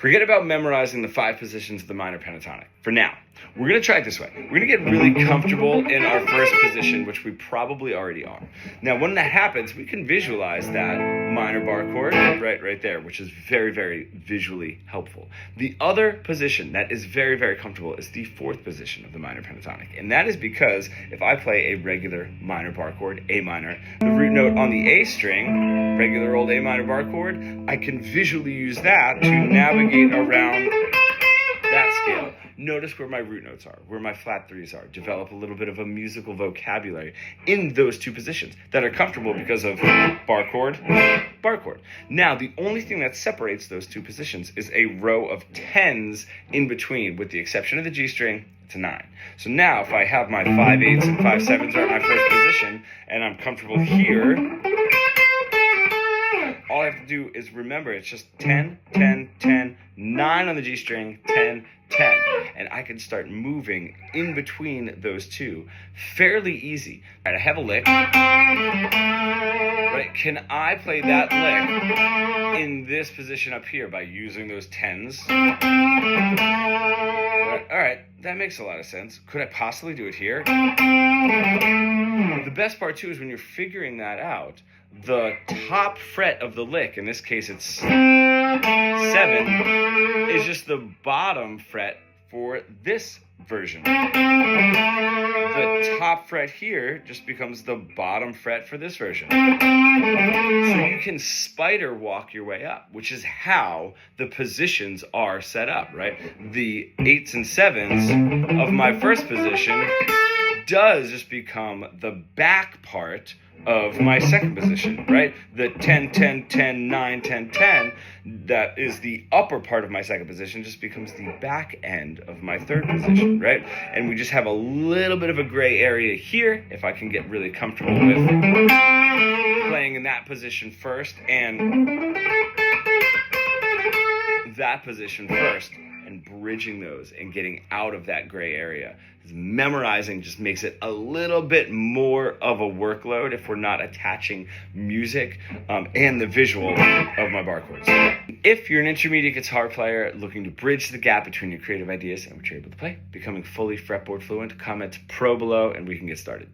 Forget about memorizing the 5 positions of the minor pentatonic. For now, we're going to try it this way. We're going to get really comfortable in our first position, which we probably already are. Now, when that happens, we can visualize that minor bar chord right there, which is very, very visually helpful. The other position that is very, very comfortable is the 4th position of the minor pentatonic. And that is because if I play a regular minor bar chord, A minor, the root note on the A string, regular old A minor bar chord, I can visually use that to navigate around that scale. Notice where my root notes are, where my flat 3s are. Develop a little bit of a musical vocabulary in those 2 positions that are comfortable because of bar chord, bar chord. Now, the only thing that separates those 2 positions is a row of 10s in between, with the exception of the G string. It's a 9. So now, if I have my 5/8s and 5/7s are in my first position, and I'm comfortable here, all I have to do is remember it's just 10, 10, 10, 9 on the G string, 10, 10. And I can start moving in between those 2 fairly easy. All right, I have a lick. Right, can I play that lick in this position up here by using those 10s? Right, all right, that makes a lot of sense. Could I possibly do it here? The best part too is when you're figuring that out, the top fret of the lick, in this case it's 7, is just the bottom fret for this version. The top fret here just becomes the bottom fret for this version. So you can spider walk your way up, which is how the positions are set up, right? The 8s and 7s of my first position does just become the back part of my second position, right? The 10, 10, 10, 9, 10, 10, that is the upper part of my second position, just becomes the back end of my third position, right? And we just have a little bit of a gray area here, if I can get really comfortable with playing in that position first and that position first, and bridging those and getting out of that gray area. Memorizing just makes it a little bit more of a workload if we're not attaching music and the visual of my bar chords. If you're an intermediate guitar player looking to bridge the gap between your creative ideas and what you're able to play, becoming fully fretboard fluent, comment pro below and we can get started.